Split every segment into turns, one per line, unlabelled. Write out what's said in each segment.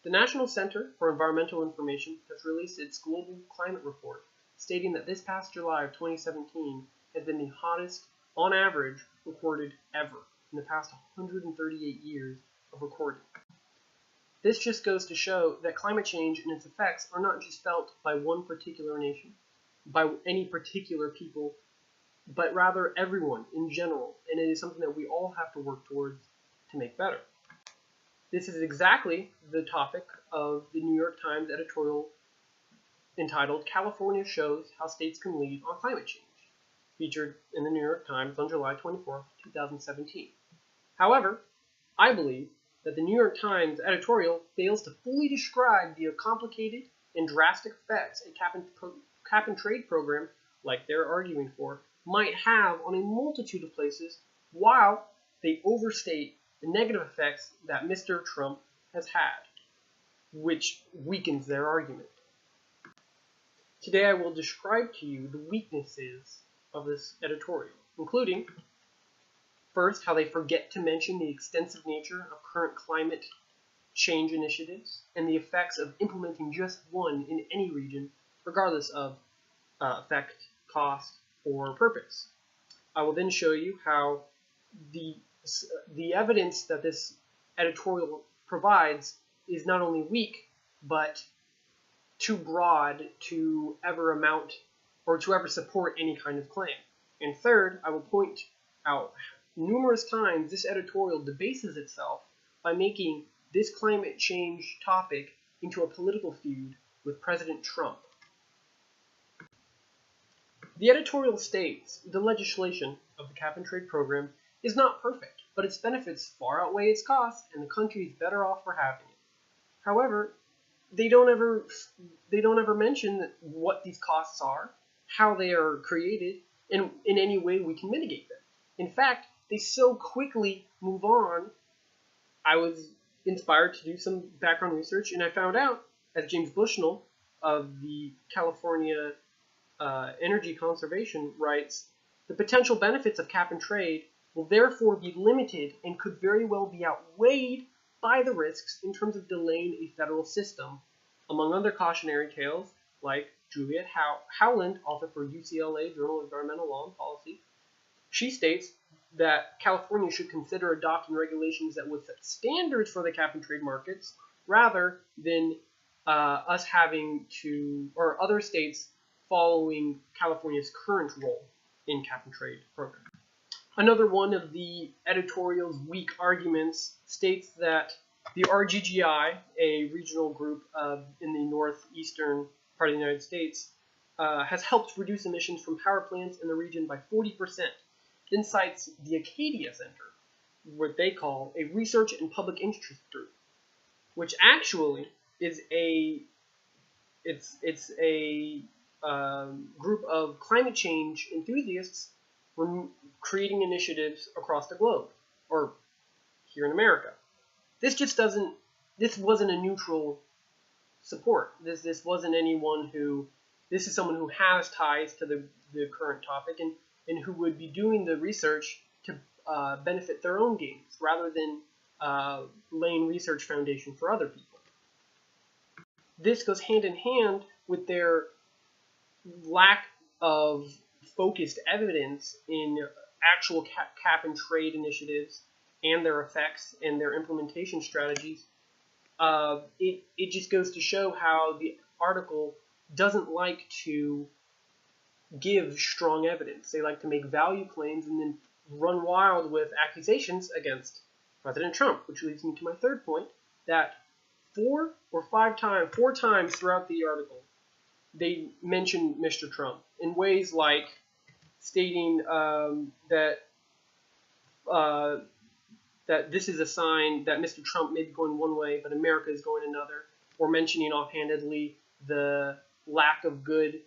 The National Center for Environmental Information has released its global climate report, stating that this past July of 2017 has been the hottest, on average, recorded ever in the past 138 years of recording. This just goes to show that climate change and its effects are not just felt by one particular nation, by any particular people, but rather everyone in general, and it is something that we all have to work towards to make better. This is exactly the topic of the New York Times editorial entitled "California Shows How States Can Lead on Climate Change," featured in the New York Times on July 24, 2017. However, I believe that the New York Times editorial fails to fully describe the complicated and drastic effects a cap-and-trade program, like they're arguing for, might have on a multitude of places, while they overstate the negative effects that Mr. Trump has had, which weakens their argument. Today I will describe to you the weaknesses of this editorial, including, first, how they forget to mention the extensive nature of current climate change initiatives and the effects of implementing just one in any region, regardless of effect, cost, or purpose. I will then show you how the evidence that this editorial provides is not only weak, but too broad to ever amount or to ever support any kind of claim. And third, I will point out numerous times this editorial debases itself by making this climate change topic into a political feud with President Trump. The editorial states the legislation of the cap-and-trade program is not perfect, but its benefits far outweigh its costs, and the country is better off for having it. However, they don't ever mention what these costs are, how they are created, and in any way we can mitigate them. In fact, they so quickly move on. I was inspired to do some background research, and I found out, as James Bushnell of the California Energy Conservation writes, the potential benefits of cap and trade will therefore be limited and could very well be outweighed by the risks in terms of delaying a federal system. Among other cautionary tales, like Juliet Howland, author for UCLA Journal of Environmental Law and Policy, she states that California should consider adopting regulations that would set standards for the cap and trade markets rather than us having to, or other states following California's current role in cap and trade program. Another one of the editorial's weak arguments states that the RGGI, a regional group in the northeastern part of the United States, has helped reduce emissions from power plants in the region by 40%. Then cites the Acadia Center, what they call a research and public interest group, which actually is a group of climate change enthusiasts creating initiatives across the globe, or here in America. This wasn't a neutral support. This wasn't anyone who, this is someone who has ties to the current topic and who would be doing the research to benefit their own gains rather than laying research foundation for other people. This goes hand in hand with their lack of focused evidence in actual cap and trade initiatives and their effects and their implementation strategies. It just goes to show how the article doesn't like to give strong evidence. They like to make value claims and then run wild with accusations against President Trump, which leads me to my third point, that four times throughout the article, they mention Mr. Trump in ways like stating that this is a sign that Mr. Trump may be going one way, but America is going another, or mentioning offhandedly the lack of good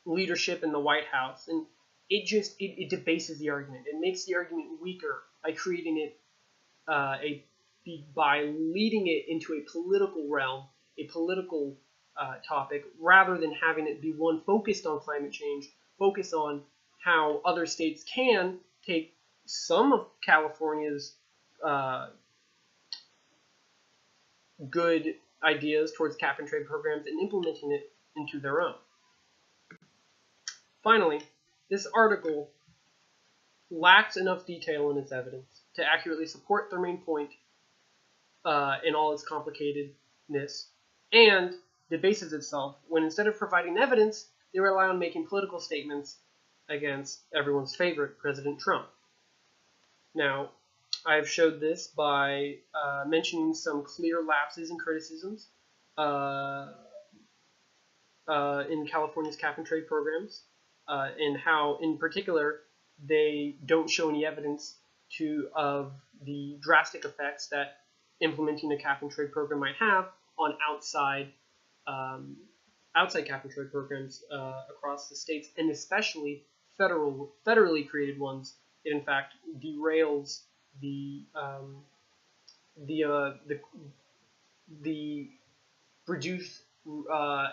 leadership in the White House. And it debases the argument. It makes the argument weaker by creating it by leading it into a political realm, a political topic, rather than having it be one focused on climate change, focused on how other states can take some of California's good ideas towards cap and trade programs and implementing it into their own. Finally, this article lacks enough detail in its evidence to accurately support their main point in all its complicatedness, and debases itself when instead of providing evidence, they rely on making political statements against everyone's favorite, President Trump. Now, I've showed this by mentioning some clear lapses and criticisms in California's cap and trade programs, and how, in particular, they don't show any evidence of the drastic effects that implementing a cap and trade program might have on outside cap and trade programs across the states, and especially federally created ones. It in fact derails the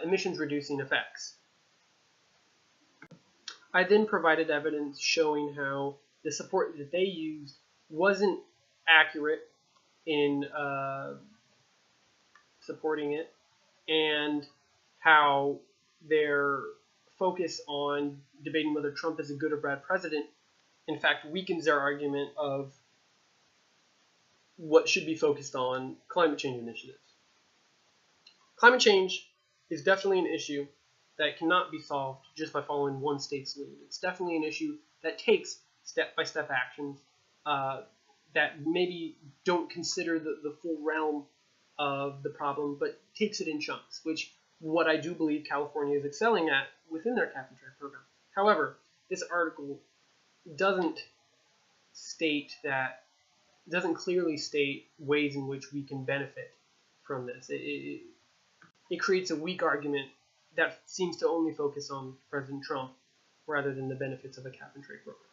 emissions reducing effects. I then provided evidence showing how the support that they used wasn't accurate in supporting it, and how their focus on debating whether Trump is a good or bad president in fact weakens their argument of what should be focused on climate change initiatives. Climate change is definitely an issue that cannot be solved just by following one state's lead. It's definitely an issue that takes step-by-step actions that maybe don't consider the full realm of the problem, but takes it in chunks, which what I do believe California is excelling at within their cap and trade program. However, this article doesn't clearly state ways in which we can benefit from this. It creates a weak argument that seems to only focus on President Trump rather than the benefits of a cap and trade program.